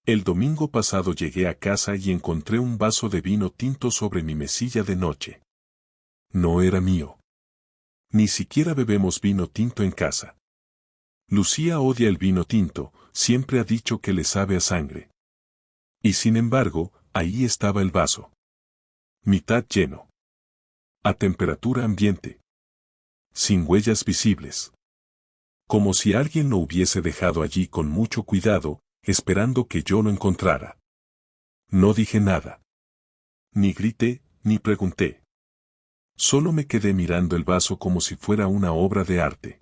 El domingo pasado llegué a casa y encontré un vaso de vino tinto sobre mi mesilla de noche. No era mío. Ni siquiera bebemos vino tinto en casa. Lucía odia el vino tinto, siempre ha dicho que le sabe a sangre. Y sin embargo, ahí estaba el vaso. Mitad lleno. A temperatura ambiente. Sin huellas visibles. Como si alguien lo hubiese dejado allí con mucho cuidado, esperando que yo lo encontrara. No dije nada. Ni grité, ni pregunté. Solo me quedé mirando el vaso como si fuera una obra de arte.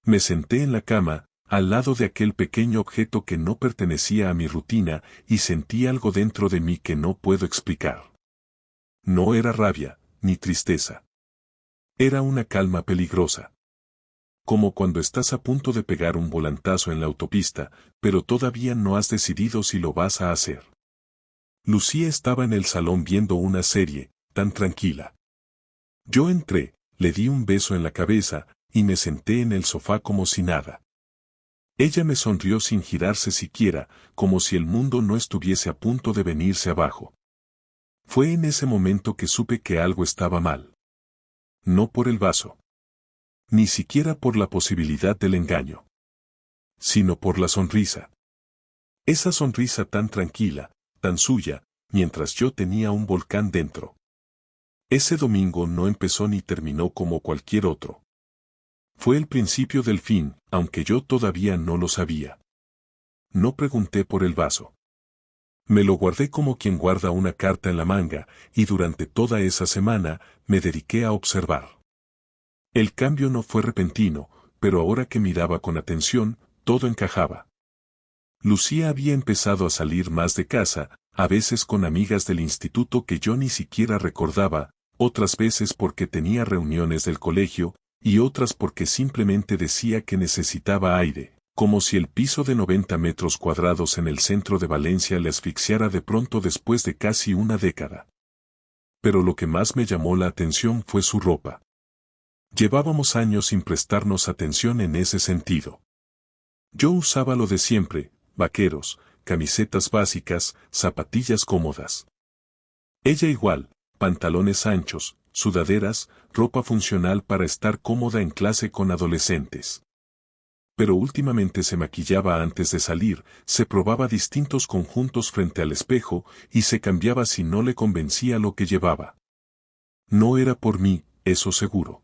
Me senté en la cama, al lado de aquel pequeño objeto que no pertenecía a mi rutina, y sentí algo dentro de mí que no puedo explicar. No era rabia, ni tristeza. Era una calma peligrosa. Como cuando estás a punto de pegar un volantazo en la autopista, pero todavía no has decidido si lo vas a hacer. Lucía estaba en el salón viendo una serie, tan tranquila. Yo entré, le di un beso en la cabeza, y me senté en el sofá como si nada. Ella me sonrió sin girarse siquiera, como si el mundo no estuviese a punto de venirse abajo. Fue en ese momento que supe que algo estaba mal. No por el vaso. Ni siquiera por la posibilidad del engaño. Sino por la sonrisa. Esa sonrisa tan tranquila, tan suya, mientras yo tenía un volcán dentro. Ese domingo no empezó ni terminó como cualquier otro. Fue el principio del fin, aunque yo todavía no lo sabía. No pregunté por el vaso. Me lo guardé como quien guarda una carta en la manga, y durante toda esa semana me dediqué a observar. El cambio no fue repentino, pero ahora que miraba con atención, todo encajaba. Lucía había empezado a salir más de casa, a veces con amigas del instituto que yo ni siquiera recordaba, otras veces porque tenía reuniones del colegio, y otras porque simplemente decía que necesitaba aire, como si el piso de 90 metros cuadrados en el centro de Valencia le asfixiara de pronto después de casi una década. Pero lo que más me llamó la atención fue su ropa. Llevábamos años sin prestarnos atención en ese sentido. Yo usaba lo de siempre, vaqueros, camisetas básicas, zapatillas cómodas. Ella igual, pantalones anchos, sudaderas, ropa funcional para estar cómoda en clase con adolescentes. Pero últimamente se maquillaba antes de salir, se probaba distintos conjuntos frente al espejo y se cambiaba si no le convencía lo que llevaba. No era por mí, eso seguro.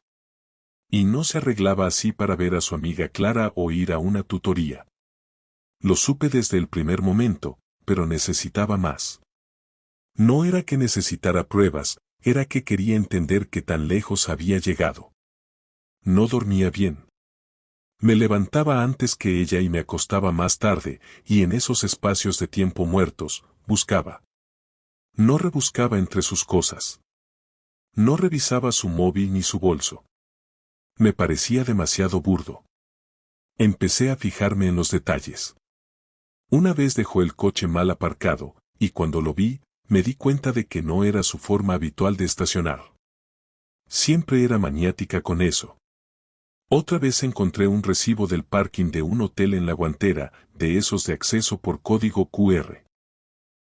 Y no se arreglaba así para ver a su amiga Clara o ir a una tutoría. Lo supe desde el primer momento, pero necesitaba más. No era que necesitara pruebas, era que quería entender qué tan lejos había llegado. No dormía bien. Me levantaba antes que ella y me acostaba más tarde, y en esos espacios de tiempo muertos, buscaba. No rebuscaba entre sus cosas. No revisaba su móvil ni su bolso. Me parecía demasiado burdo. Empecé a fijarme en los detalles. Una vez dejó el coche mal aparcado, y cuando lo vi, me di cuenta de que no era su forma habitual de estacionar. Siempre era maniática con eso. Otra vez encontré un recibo del parking de un hotel en La Guantera, de esos de acceso por código QR.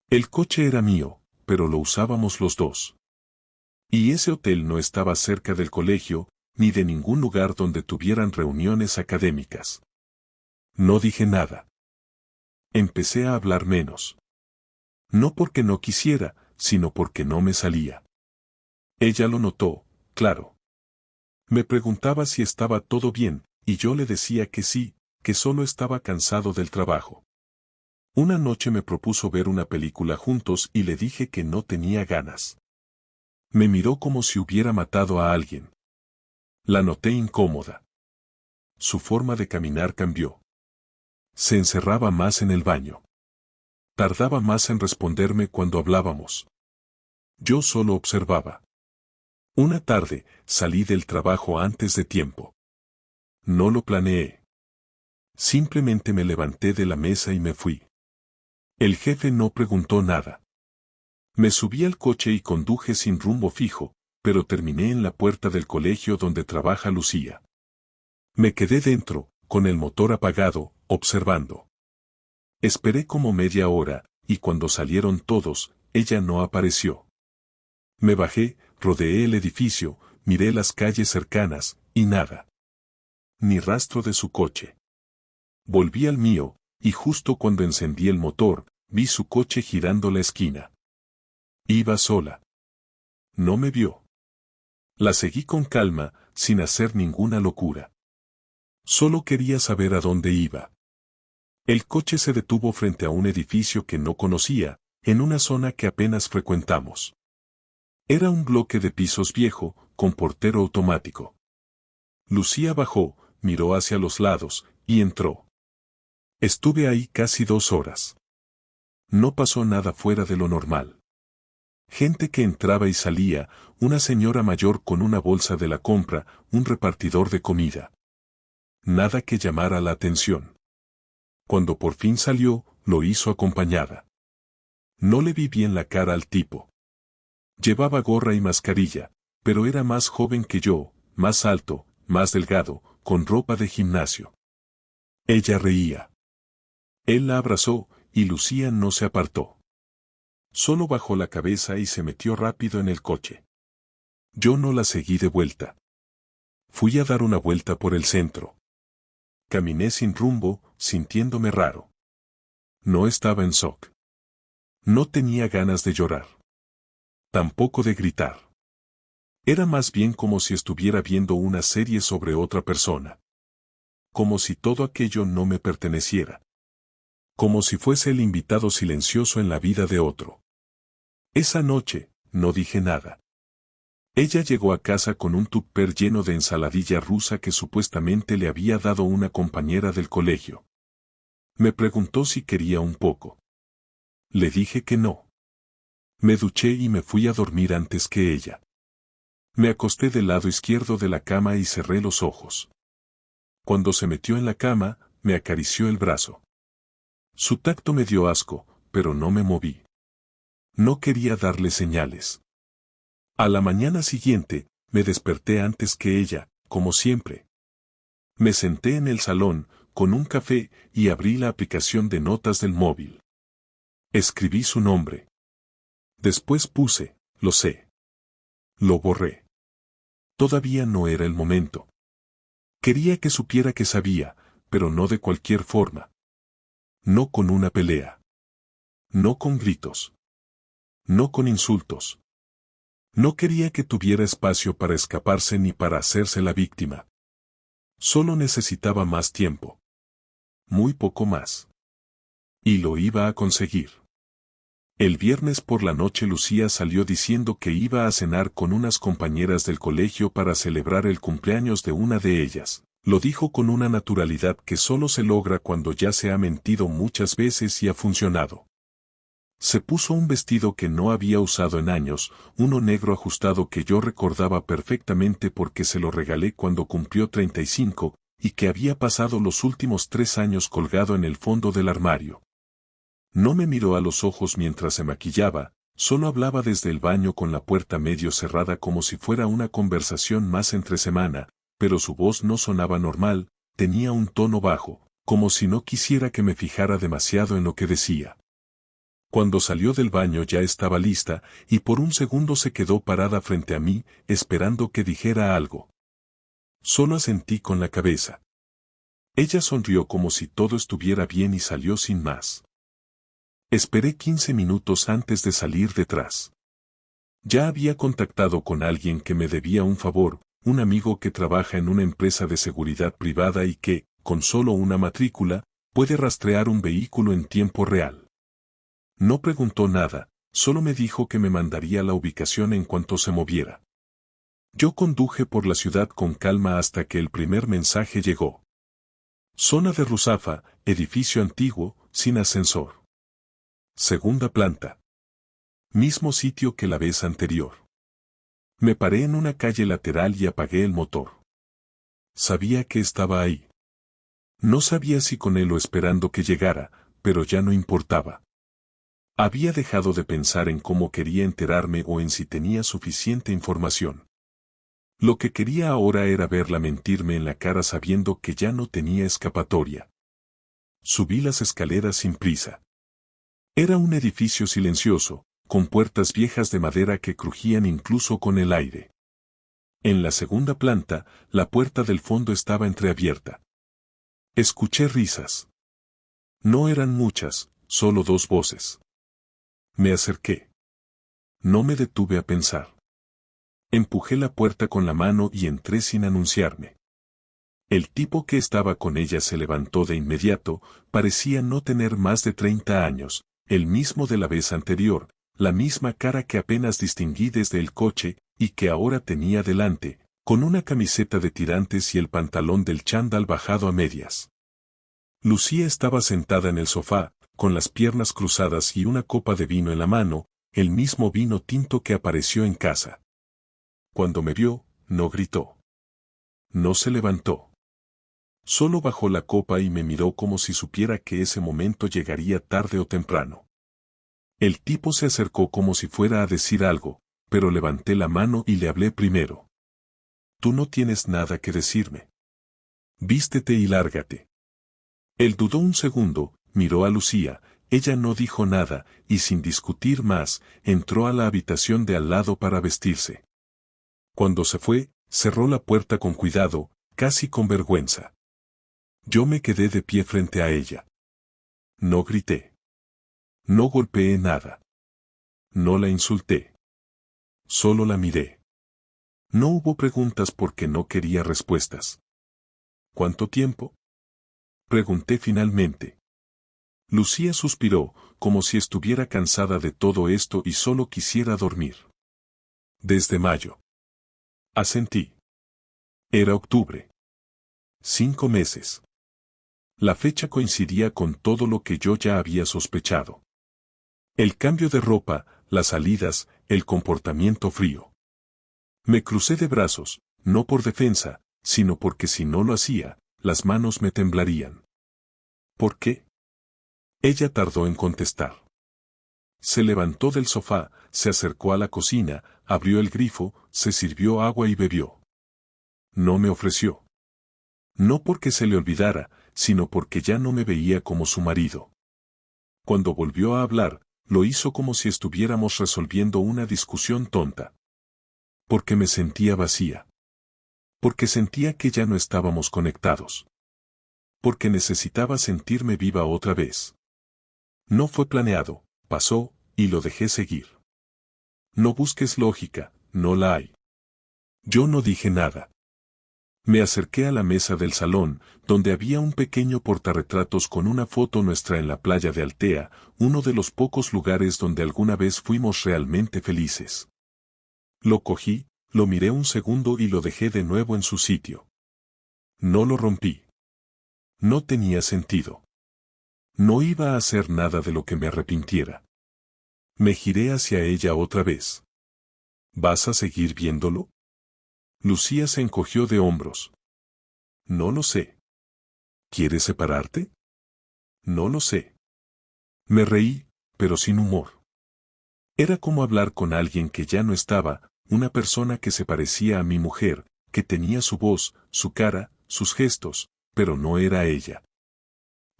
El coche era mío, pero lo usábamos los dos. Y ese hotel no estaba cerca del colegio, ni de ningún lugar donde tuvieran reuniones académicas. No dije nada. Empecé a hablar menos. No porque no quisiera, sino porque no me salía. Ella lo notó, claro. Me preguntaba si estaba todo bien, y yo le decía que sí, que solo estaba cansado del trabajo. Una noche me propuso ver una película juntos y le dije que no tenía ganas. Me miró como si hubiera matado a alguien. La noté incómoda. Su forma de caminar cambió. Se encerraba más en el baño. Tardaba más en responderme cuando hablábamos. Yo solo observaba. Una tarde, salí del trabajo antes de tiempo. No lo planeé. Simplemente me levanté de la mesa y me fui. El jefe no preguntó nada. Me subí al coche y conduje sin rumbo fijo, pero terminé en la puerta del colegio donde trabaja Lucía. Me quedé dentro, con el motor apagado, observando. Esperé como media hora, y cuando salieron todos, ella no apareció. Me bajé, rodeé el edificio, miré las calles cercanas, y nada. Ni rastro de su coche. Volví al mío, y justo cuando encendí el motor, vi su coche girando la esquina. Iba sola. No me vio. La seguí con calma, sin hacer ninguna locura. Solo quería saber a dónde iba. El coche se detuvo frente a un edificio que no conocía, en una zona que apenas frecuentamos. Era un bloque de pisos viejo, con portero automático. Lucía bajó, miró hacia los lados, y entró. Estuve ahí casi 2 horas. No pasó nada fuera de lo normal. Gente que entraba y salía, una señora mayor con una bolsa de la compra, un repartidor de comida. Nada que llamara la atención. Cuando por fin salió, lo hizo acompañada. No le vi bien la cara al tipo. Llevaba gorra y mascarilla, pero era más joven que yo, más alto, más delgado, con ropa de gimnasio. Ella reía. Él la abrazó, y Lucía no se apartó. Solo bajó la cabeza y se metió rápido en el coche. Yo no la seguí de vuelta. Fui a dar una vuelta por el centro. Caminé sin rumbo, sintiéndome raro. No estaba en shock. No tenía ganas de llorar. Tampoco de gritar. Era más bien como si estuviera viendo una serie sobre otra persona. Como si todo aquello no me perteneciera. Como si fuese el invitado silencioso en la vida de otro. Esa noche, no dije nada. Ella llegó a casa con un tupper lleno de ensaladilla rusa que supuestamente le había dado una compañera del colegio. Me preguntó si quería un poco. Le dije que no. Me duché y me fui a dormir antes que ella. Me acosté del lado izquierdo de la cama y cerré los ojos. Cuando se metió en la cama, me acarició el brazo. Su tacto me dio asco, pero no me moví. No quería darle señales. A la mañana siguiente, me desperté antes que ella, como siempre. Me senté en el salón, con un café, y abrí la aplicación de notas del móvil. Escribí su nombre. Después puse, lo sé. Lo borré. Todavía no era el momento. Quería que supiera que sabía, pero no de cualquier forma. No con una pelea. No con gritos. No con insultos. No quería que tuviera espacio para escaparse ni para hacerse la víctima. Solo necesitaba más tiempo. Muy poco más. Y lo iba a conseguir. El viernes por la noche Lucía salió diciendo que iba a cenar con unas compañeras del colegio para celebrar el cumpleaños de una de ellas. Lo dijo con una naturalidad que solo se logra cuando ya se ha mentido muchas veces y ha funcionado. Se puso un vestido que no había usado en años, uno negro ajustado que yo recordaba perfectamente porque se lo regalé cuando cumplió 35, y que había pasado los últimos 3 años colgado en el fondo del armario. No me miró a los ojos mientras se maquillaba, solo hablaba desde el baño con la puerta medio cerrada como si fuera una conversación más entre semana, pero su voz no sonaba normal, tenía un tono bajo, como si no quisiera que me fijara demasiado en lo que decía. Cuando salió del baño ya estaba lista, y por un segundo se quedó parada frente a mí, esperando que dijera algo. Solo asentí con la cabeza. Ella sonrió como si todo estuviera bien y salió sin más. Esperé 15 minutos antes de salir detrás. Ya había contactado con alguien que me debía un favor, un amigo que trabaja en una empresa de seguridad privada y que, con solo una matrícula, puede rastrear un vehículo en tiempo real. No preguntó nada, solo me dijo que me mandaría la ubicación en cuanto se moviera. Yo conduje por la ciudad con calma hasta que el primer mensaje llegó. Zona de Ruzafa, edificio antiguo, sin ascensor. Segunda planta. Mismo sitio que la vez anterior. Me paré en una calle lateral y apagué el motor. Sabía que estaba ahí. No sabía si con él o esperando que llegara, pero ya no importaba. Había dejado de pensar en cómo quería enterarme o en si tenía suficiente información. Lo que quería ahora era verla mentirme en la cara sabiendo que ya no tenía escapatoria. Subí las escaleras sin prisa. Era un edificio silencioso, con puertas viejas de madera que crujían incluso con el aire. En la segunda planta, la puerta del fondo estaba entreabierta. Escuché risas. No eran muchas, solo 2 voces. Me acerqué. No me detuve a pensar. Empujé la puerta con la mano y entré sin anunciarme. El tipo que estaba con ella se levantó de inmediato, parecía no tener más de 30 años, el mismo de la vez anterior, la misma cara que apenas distinguí desde el coche, y que ahora tenía delante, con una camiseta de tirantes y el pantalón del chándal bajado a medias. Lucía estaba sentada en el sofá, con las piernas cruzadas y una copa de vino en la mano, el mismo vino tinto que apareció en casa. Cuando me vio, no gritó. No se levantó. Solo bajó la copa y me miró como si supiera que ese momento llegaría tarde o temprano. El tipo se acercó como si fuera a decir algo, pero levanté la mano y le hablé primero. Tú no tienes nada que decirme. Vístete y lárgate. Él dudó un segundo, miró a Lucía, ella no dijo nada, y sin discutir más, entró a la habitación de al lado para vestirse. Cuando se fue, cerró la puerta con cuidado, casi con vergüenza. Yo me quedé de pie frente a ella. No grité. No golpeé nada. No la insulté. Solo la miré. No hubo preguntas porque no quería respuestas. ¿Cuánto tiempo? Pregunté finalmente. Lucía suspiró, como si estuviera cansada de todo esto y solo quisiera dormir. Desde mayo. Asentí. Era octubre. 5 meses. La fecha coincidía con todo lo que yo ya había sospechado. El cambio de ropa, las salidas, el comportamiento frío. Me crucé de brazos, no por defensa, sino porque si no lo hacía, las manos me temblarían. ¿Por qué? Ella tardó en contestar. Se levantó del sofá, se acercó a la cocina, abrió el grifo, se sirvió agua y bebió. No me ofreció. No porque se le olvidara, sino porque ya no me veía como su marido. Cuando volvió a hablar, lo hizo como si estuviéramos resolviendo una discusión tonta. Porque me sentía vacía. Porque sentía que ya no estábamos conectados. Porque necesitaba sentirme viva otra vez. No fue planeado, pasó, y lo dejé seguir. No busques lógica, no la hay. Yo no dije nada. Me acerqué a la mesa del salón, donde había un pequeño portarretratos con una foto nuestra en la playa de Altea, uno de los pocos lugares donde alguna vez fuimos realmente felices. Lo cogí, lo miré un segundo y lo dejé de nuevo en su sitio. No lo rompí. No tenía sentido. No iba a hacer nada de lo que me arrepintiera. Me giré hacia ella otra vez. ¿Vas a seguir viéndolo? Lucía se encogió de hombros. No lo sé. ¿Quieres separarte? No lo sé. Me reí, pero sin humor. Era como hablar con alguien que ya no estaba, una persona que se parecía a mi mujer, que tenía su voz, su cara, sus gestos, pero no era ella.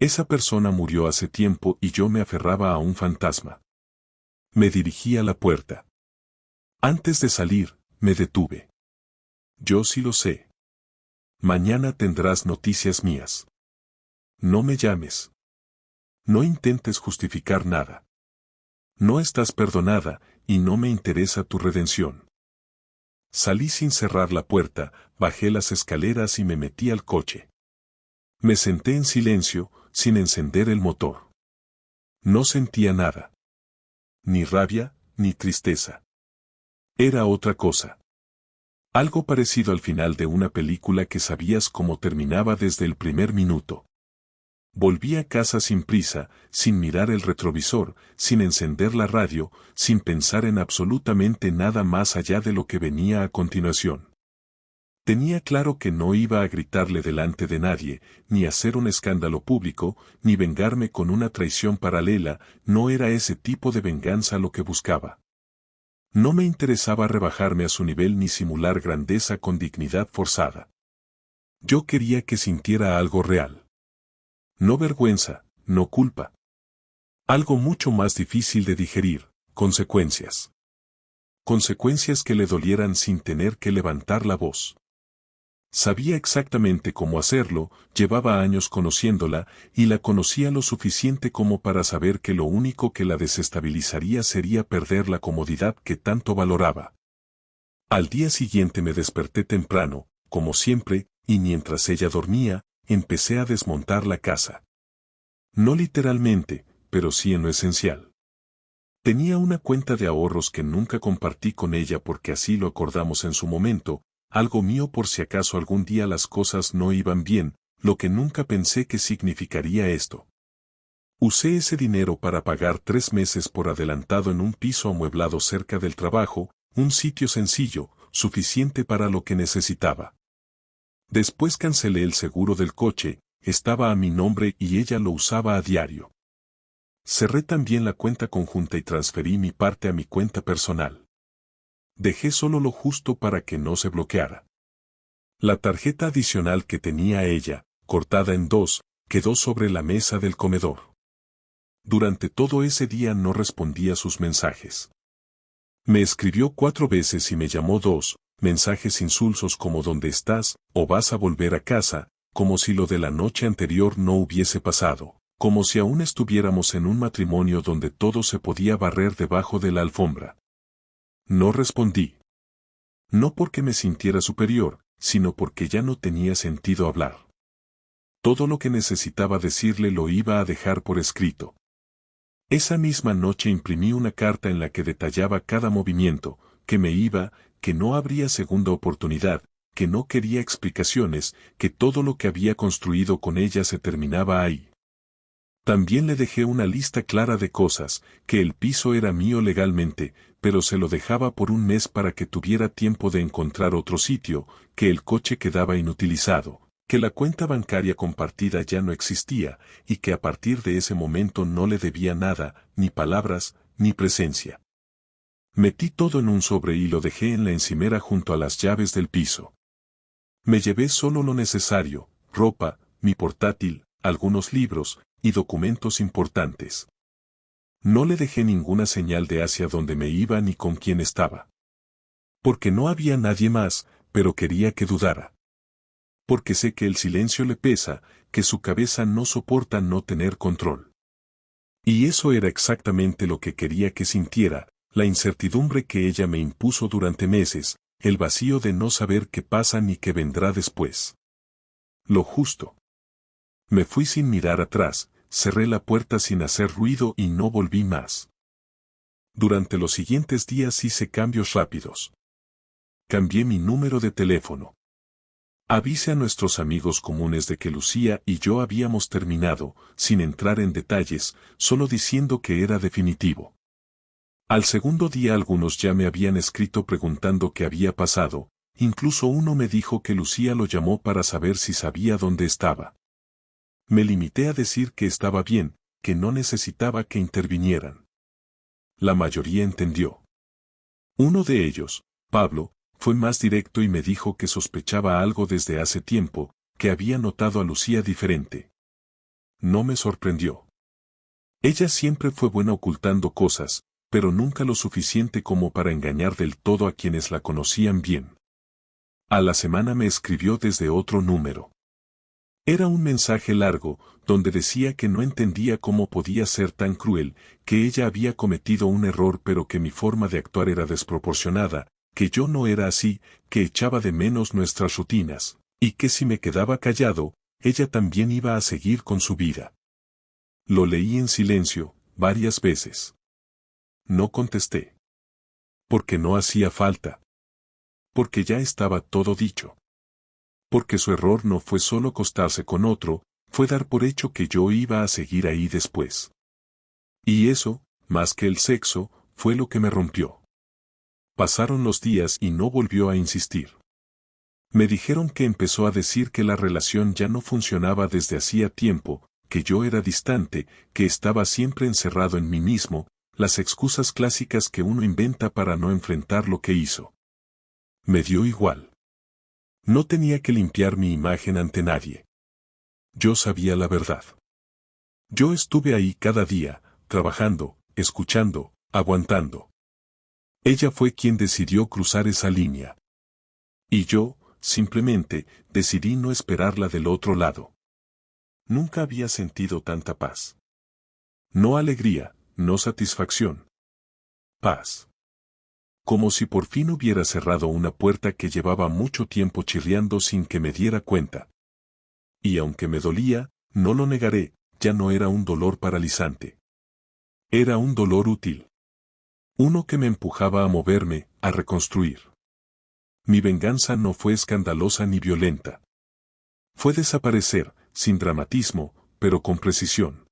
Esa persona murió hace tiempo y yo me aferraba a un fantasma. Me dirigí a la puerta. Antes de salir, me detuve. Yo sí lo sé. Mañana tendrás noticias mías. No me llames. No intentes justificar nada. No estás perdonada, y no me interesa tu redención. Salí sin cerrar la puerta, bajé las escaleras y me metí al coche. Me senté en silencio, sin encender el motor. No sentía nada. Ni rabia, ni tristeza. Era otra cosa. Algo parecido al final de una película que sabías cómo terminaba desde el primer minuto. Volví a casa sin prisa, sin mirar el retrovisor, sin encender la radio, sin pensar en absolutamente nada más allá de lo que venía a continuación. Tenía claro que no iba a gritarle delante de nadie, ni hacer un escándalo público, ni vengarme con una traición paralela, no era ese tipo de venganza lo que buscaba. No me interesaba rebajarme a su nivel ni simular grandeza con dignidad forzada. Yo quería que sintiera algo real. No vergüenza, no culpa. Algo mucho más difícil de digerir, consecuencias. Consecuencias que le dolieran sin tener que levantar la voz. Sabía exactamente cómo hacerlo, llevaba años conociéndola, y la conocía lo suficiente como para saber que lo único que la desestabilizaría sería perder la comodidad que tanto valoraba. Al día siguiente me desperté temprano, como siempre, y mientras ella dormía, empecé a desmontar la casa. No literalmente, pero sí en lo esencial. Tenía una cuenta de ahorros que nunca compartí con ella porque así lo acordamos en su momento, algo mío por si acaso algún día las cosas no iban bien, lo que nunca pensé que significaría esto. Usé ese dinero para pagar 3 meses por adelantado en un piso amueblado cerca del trabajo, un sitio sencillo, suficiente para lo que necesitaba. Después cancelé el seguro del coche, estaba a mi nombre y ella lo usaba a diario. Cerré también la cuenta conjunta y transferí mi parte a mi cuenta personal. Dejé solo lo justo para que no se bloqueara. La tarjeta adicional que tenía ella, cortada en 2, quedó sobre la mesa del comedor. Durante todo ese día no respondí a sus mensajes. Me escribió 4 veces y me llamó 2, mensajes insulsos como ¿dónde estás? O vas a volver a casa, como si lo de la noche anterior no hubiese pasado, como si aún estuviéramos en un matrimonio donde todo se podía barrer debajo de la alfombra. No respondí. No porque me sintiera superior, sino porque ya no tenía sentido hablar. Todo lo que necesitaba decirle lo iba a dejar por escrito. Esa misma noche imprimí una carta en la que detallaba cada movimiento, que me iba, que no habría segunda oportunidad, que no quería explicaciones, que todo lo que había construido con ella se terminaba ahí. También le dejé una lista clara de cosas, que el piso era mío legalmente, pero se lo dejaba por un mes para que tuviera tiempo de encontrar otro sitio, que el coche quedaba inutilizado, que la cuenta bancaria compartida ya no existía, y que a partir de ese momento no le debía nada, ni palabras, ni presencia. Metí todo en un sobre y lo dejé en la encimera junto a las llaves del piso. Me llevé solo lo necesario, ropa, mi portátil, algunos libros, y documentos importantes. No le dejé ninguna señal de hacia dónde me iba ni con quién estaba. Porque no había nadie más, pero quería que dudara. Porque sé que el silencio le pesa, que su cabeza no soporta no tener control. Y eso era exactamente lo que quería que sintiera, la incertidumbre que ella me impuso durante meses, el vacío de no saber qué pasa ni qué vendrá después. Lo justo. Me fui sin mirar atrás, cerré la puerta sin hacer ruido y no volví más. Durante los siguientes días hice cambios rápidos. Cambié mi número de teléfono. Avise a nuestros amigos comunes de que Lucía y yo habíamos terminado, sin entrar en detalles, solo diciendo que era definitivo. Al segundo día algunos ya me habían escrito preguntando qué había pasado, incluso uno me dijo que Lucía lo llamó para saber si sabía dónde estaba. Me limité a decir que estaba bien, que no necesitaba que intervinieran. La mayoría entendió. Uno de ellos, Pablo, fue más directo y me dijo que sospechaba algo desde hace tiempo, que había notado a Lucía diferente. No me sorprendió. Ella siempre fue buena ocultando cosas, pero nunca lo suficiente como para engañar del todo a quienes la conocían bien. A la semana me escribió desde otro número. Era un mensaje largo, donde decía que no entendía cómo podía ser tan cruel, que ella había cometido un error pero que mi forma de actuar era desproporcionada, que yo no era así, que echaba de menos nuestras rutinas, y que si me quedaba callado, ella también iba a seguir con su vida. Lo leí en silencio, varias veces. No contesté. Porque no hacía falta. Porque ya estaba todo dicho. Porque su error no fue solo acostarse con otro, fue dar por hecho que yo iba a seguir ahí después. Y eso, más que el sexo, fue lo que me rompió. Pasaron los días y no volvió a insistir. Me dijeron que empezó a decir que la relación ya no funcionaba desde hacía tiempo, que yo era distante, que estaba siempre encerrado en mí mismo, las excusas clásicas que uno inventa para no enfrentar lo que hizo. Me dio igual. No tenía que limpiar mi imagen ante nadie. Yo sabía la verdad. Yo estuve ahí cada día, trabajando, escuchando, aguantando. Ella fue quien decidió cruzar esa línea. Y yo, simplemente, decidí no esperarla del otro lado. Nunca había sentido tanta paz. No alegría, no satisfacción. Paz. Como si por fin hubiera cerrado una puerta que llevaba mucho tiempo chirriando sin que me diera cuenta. Y aunque me dolía, no lo negaré, ya no era un dolor paralizante. Era un dolor útil. Uno que me empujaba a moverme, a reconstruir. Mi venganza no fue escandalosa ni violenta. Fue desaparecer, sin dramatismo, pero con precisión.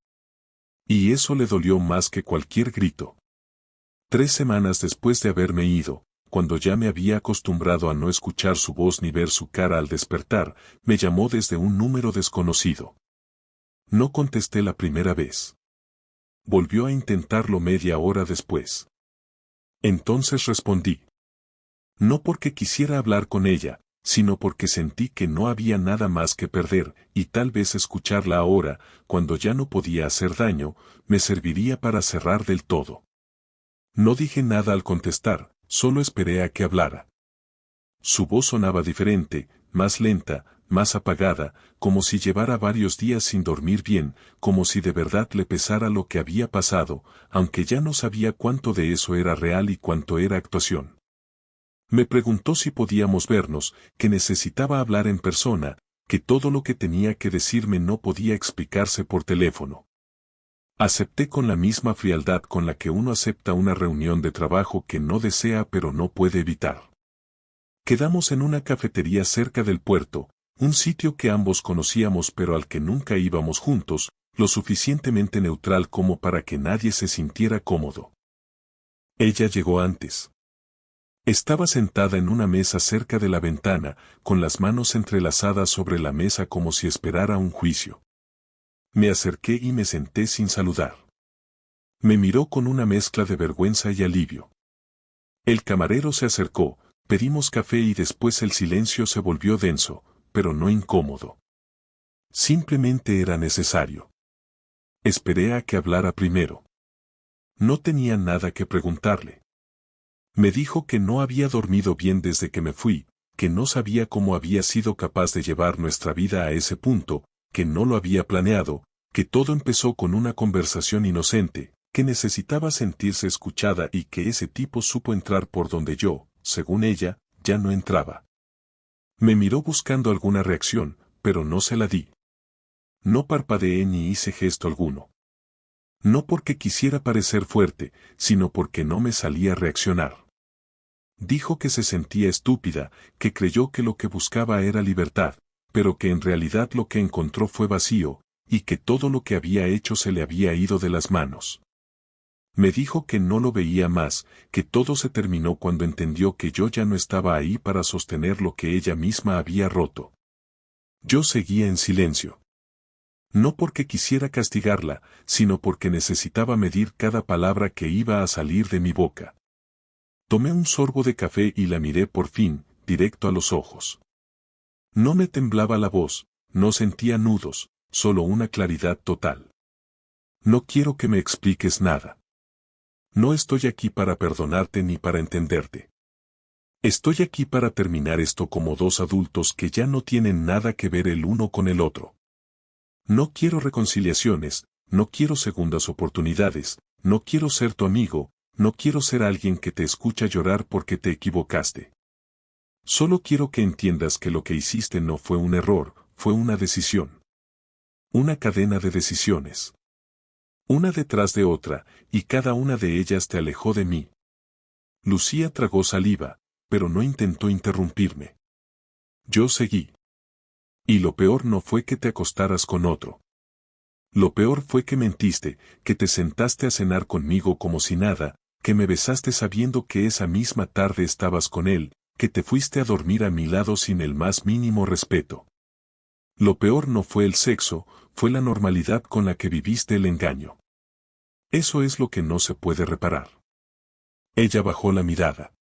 Y eso le dolió más que cualquier grito. 3 semanas después de haberme ido, cuando ya me había acostumbrado a no escuchar su voz ni ver su cara al despertar, me llamó desde un número desconocido. No contesté la primera vez. Volvió a intentarlo media hora después. Entonces respondí. No porque quisiera hablar con ella, sino porque sentí que no había nada más que perder, y tal vez escucharla ahora, cuando ya no podía hacer daño, me serviría para cerrar del todo. No dije nada al contestar, solo esperé a que hablara. Su voz sonaba diferente, más lenta, más apagada, como si llevara varios días sin dormir bien, como si de verdad le pesara lo que había pasado, aunque ya no sabía cuánto de eso era real y cuánto era actuación. Me preguntó si podíamos vernos, que necesitaba hablar en persona, que todo lo que tenía que decirme no podía explicarse por teléfono. Acepté con la misma frialdad con la que uno acepta una reunión de trabajo que no desea pero no puede evitar. Quedamos en una cafetería cerca del puerto, un sitio que ambos conocíamos pero al que nunca íbamos juntos, lo suficientemente neutral como para que nadie se sintiera cómodo. Ella llegó antes. Estaba sentada en una mesa cerca de la ventana, con las manos entrelazadas sobre la mesa como si esperara un juicio. Me acerqué y me senté sin saludar. Me miró con una mezcla de vergüenza y alivio. El camarero se acercó, pedimos café y después el silencio se volvió denso, pero no incómodo. Simplemente era necesario. Esperé a que hablara primero. No tenía nada que preguntarle. Me dijo que no había dormido bien desde que me fui, que no sabía cómo había sido capaz de llevar nuestra vida a ese punto, que no lo había planeado, que todo empezó con una conversación inocente, que necesitaba sentirse escuchada y que ese tipo supo entrar por donde yo, según ella, ya no entraba. Me miró buscando alguna reacción, pero no se la di. No parpadeé ni hice gesto alguno. No porque quisiera parecer fuerte, sino porque no me salía reaccionar. Dijo que se sentía estúpida, que creyó que lo que buscaba era libertad, pero que en realidad lo que encontró fue vacío, y que todo lo que había hecho se le había ido de las manos. Me dijo que no lo veía más, que todo se terminó cuando entendió que yo ya no estaba ahí para sostener lo que ella misma había roto. Yo seguía en silencio. No porque quisiera castigarla, sino porque necesitaba medir cada palabra que iba a salir de mi boca. Tomé un sorbo de café y la miré por fin, directo a los ojos. No me temblaba la voz, no sentía nudos, solo una claridad total. No quiero que me expliques nada. No estoy aquí para perdonarte ni para entenderte. Estoy aquí para terminar esto como dos adultos que ya no tienen nada que ver el uno con el otro. No quiero reconciliaciones, no quiero segundas oportunidades, no quiero ser tu amigo, no quiero ser alguien que te escucha llorar porque te equivocaste. Solo quiero que entiendas que lo que hiciste no fue un error, fue una decisión. Una cadena de decisiones. Una detrás de otra, y cada una de ellas te alejó de mí. Lucía tragó saliva, pero no intentó interrumpirme. Yo seguí. Y lo peor no fue que te acostaras con otro. Lo peor fue que mentiste, que te sentaste a cenar conmigo como si nada, que me besaste sabiendo que esa misma tarde estabas con él, que te fuiste a dormir a mi lado sin el más mínimo respeto. Lo peor no fue el sexo, fue la normalidad con la que viviste el engaño. Eso es lo que no se puede reparar. Ella bajó la mirada.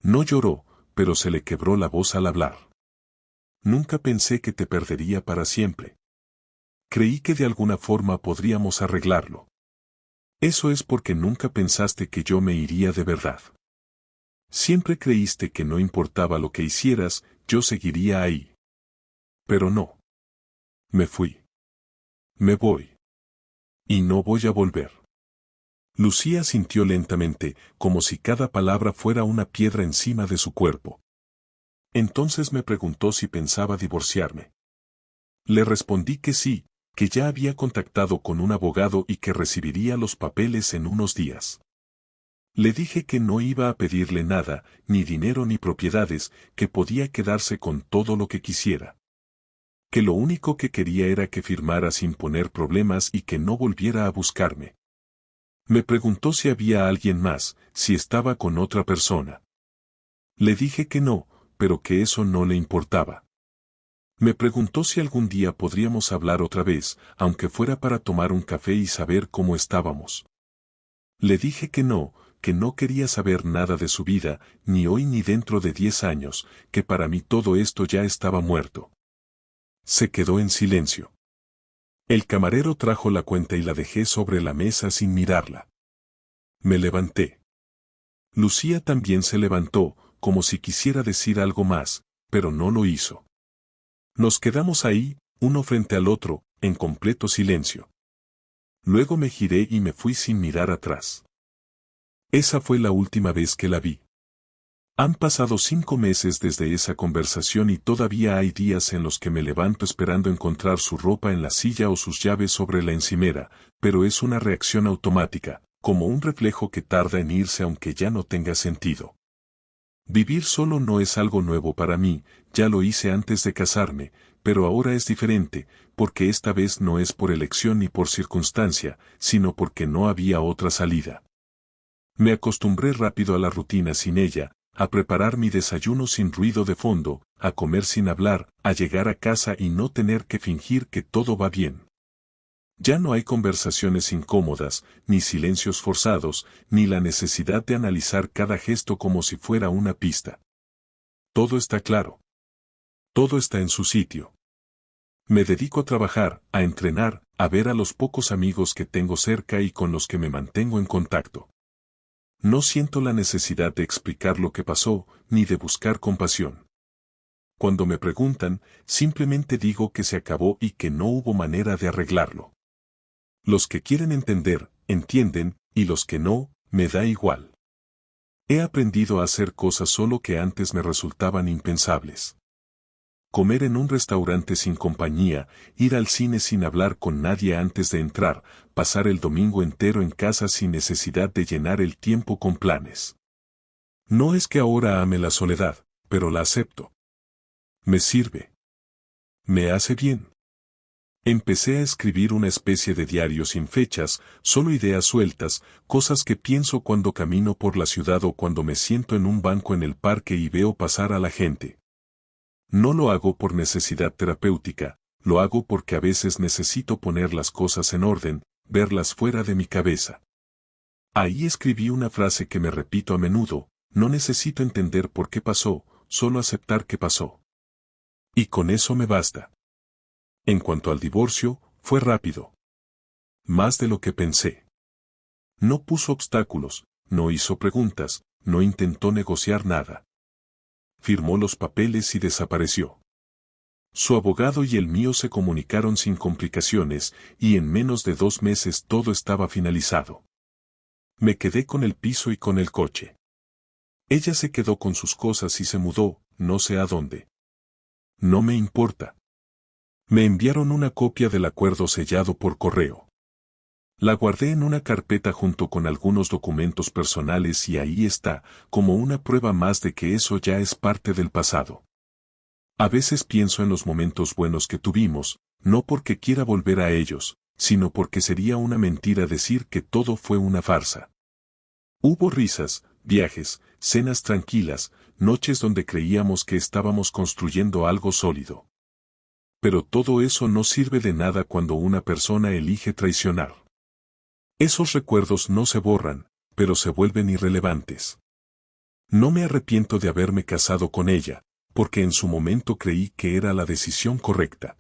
No lloró, pero se le quebró la voz al hablar. Nunca pensé que te perdería para siempre. Creí que de alguna forma podríamos arreglarlo. Eso es porque nunca pensaste que yo me iría de verdad. Siempre creíste que no importaba lo que hicieras, yo seguiría ahí. Pero no. Me fui. Me voy. Y no voy a volver. Lucía sintió lentamente, como si cada palabra fuera una piedra encima de su cuerpo. Entonces me preguntó si pensaba divorciarme. Le respondí que sí, que ya había contactado con un abogado y que recibiría los papeles en unos días. Le dije que no iba a pedirle nada, ni dinero ni propiedades, que podía quedarse con todo lo que quisiera. Que lo único que quería era que firmara sin poner problemas y que no volviera a buscarme. Me preguntó si había alguien más, si estaba con otra persona. Le dije que no, pero que eso no le importaba. Me preguntó si algún día podríamos hablar otra vez, aunque fuera para tomar un café y saber cómo estábamos. Le dije que no quería saber nada de su vida, ni hoy ni dentro de 10 años, que para mí todo esto ya estaba muerto. Se quedó en silencio. El camarero trajo la cuenta y la dejé sobre la mesa sin mirarla. Me levanté. Lucía también se levantó, como si quisiera decir algo más, pero no lo hizo. Nos quedamos ahí, uno frente al otro, en completo silencio. Luego me giré y me fui sin mirar atrás. Esa fue la última vez que la vi. Han pasado 5 meses desde esa conversación y todavía hay días en los que me levanto esperando encontrar su ropa en la silla o sus llaves sobre la encimera, pero es una reacción automática, como un reflejo que tarda en irse aunque ya no tenga sentido. Vivir solo no es algo nuevo para mí, ya lo hice antes de casarme, pero ahora es diferente, porque esta vez no es por elección ni por circunstancia, sino porque no había otra salida. Me acostumbré rápido a la rutina sin ella, a preparar mi desayuno sin ruido de fondo, a comer sin hablar, a llegar a casa y no tener que fingir que todo va bien. Ya no hay conversaciones incómodas, ni silencios forzados, ni la necesidad de analizar cada gesto como si fuera una pista. Todo está claro. Todo está en su sitio. Me dedico a trabajar, a entrenar, a ver a los pocos amigos que tengo cerca y con los que me mantengo en contacto. No siento la necesidad de explicar lo que pasó, ni de buscar compasión. Cuando me preguntan, simplemente digo que se acabó y que no hubo manera de arreglarlo. Los que quieren entender, entienden, y los que no, me da igual. He aprendido a hacer cosas solo que antes me resultaban impensables. Comer en un restaurante sin compañía, ir al cine sin hablar con nadie antes de entrar, pasar el domingo entero en casa sin necesidad de llenar el tiempo con planes. No es que ahora ame la soledad, pero la acepto. Me sirve. Me hace bien. Empecé a escribir una especie de diario sin fechas, solo ideas sueltas, cosas que pienso cuando camino por la ciudad o cuando me siento en un banco en el parque y veo pasar a la gente. No lo hago por necesidad terapéutica, lo hago porque a veces necesito poner las cosas en orden, verlas fuera de mi cabeza. Ahí escribí una frase que me repito a menudo: no necesito entender por qué pasó, solo aceptar que pasó. Y con eso me basta. En cuanto al divorcio, fue rápido. Más de lo que pensé. No puso obstáculos, no hizo preguntas, no intentó negociar nada. Firmó los papeles y desapareció. Su abogado y el mío se comunicaron sin complicaciones, y en menos de 2 meses todo estaba finalizado. Me quedé con el piso y con el coche. Ella se quedó con sus cosas y se mudó, no sé a dónde. No me importa. Me enviaron una copia del acuerdo sellado por correo. La guardé en una carpeta junto con algunos documentos personales y ahí está, como una prueba más de que eso ya es parte del pasado. A veces pienso en los momentos buenos que tuvimos, no porque quiera volver a ellos, sino porque sería una mentira decir que todo fue una farsa. Hubo risas, viajes, cenas tranquilas, noches donde creíamos que estábamos construyendo algo sólido. Pero todo eso no sirve de nada cuando una persona elige traicionar. Esos recuerdos no se borran, pero se vuelven irrelevantes. No me arrepiento de haberme casado con ella, porque en su momento creí que era la decisión correcta.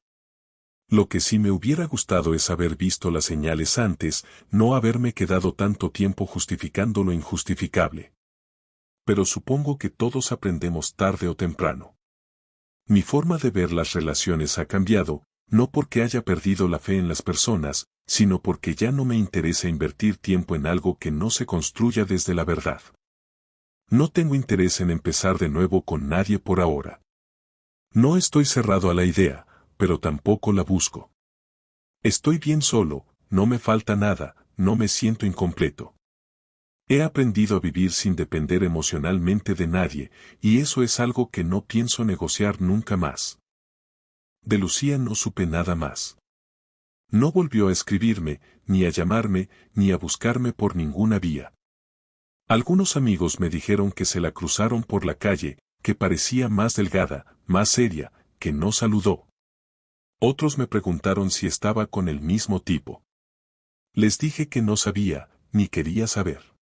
Lo que sí me hubiera gustado es haber visto las señales antes, no haberme quedado tanto tiempo justificando lo injustificable. Pero supongo que todos aprendemos tarde o temprano. Mi forma de ver las relaciones ha cambiado, no porque haya perdido la fe en las personas, sino porque ya no me interesa invertir tiempo en algo que no se construya desde la verdad. No tengo interés en empezar de nuevo con nadie por ahora. No estoy cerrado a la idea, pero tampoco la busco. Estoy bien solo, no me falta nada, no me siento incompleto. He aprendido a vivir sin depender emocionalmente de nadie, y eso es algo que no pienso negociar nunca más. De Lucía no supe nada más. No volvió a escribirme, ni a llamarme, ni a buscarme por ninguna vía. Algunos amigos me dijeron que se la cruzaron por la calle, que parecía más delgada, más seria, que no saludó. Otros me preguntaron si estaba con el mismo tipo. Les dije que no sabía, ni quería saber.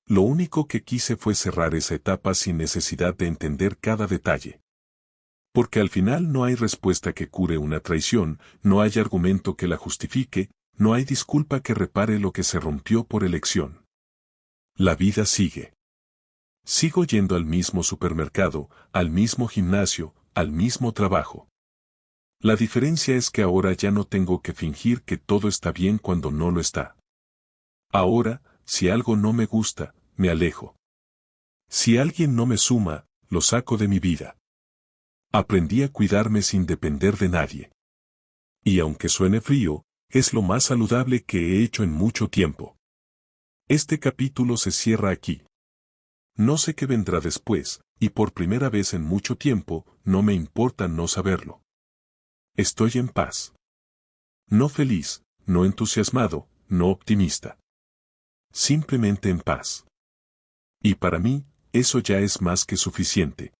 Lo único que quise fue cerrar esa etapa sin necesidad de entender cada detalle. Porque al final no hay respuesta que cure una traición, no hay argumento que la justifique, no hay disculpa que repare lo que se rompió por elección. La vida sigue. Sigo yendo al mismo supermercado, al mismo gimnasio, al mismo trabajo. La diferencia es que ahora ya no tengo que fingir que todo está bien cuando no lo está. Ahora, si algo no me gusta, me alejo. Si alguien no me suma, lo saco de mi vida. Aprendí a cuidarme sin depender de nadie. Y aunque suene frío, es lo más saludable que he hecho en mucho tiempo. Este capítulo se cierra aquí. No sé qué vendrá después, y por primera vez en mucho tiempo, no me importa no saberlo. Estoy en paz. No feliz, no entusiasmado, no optimista. Simplemente en paz. Y para mí, eso ya es más que suficiente.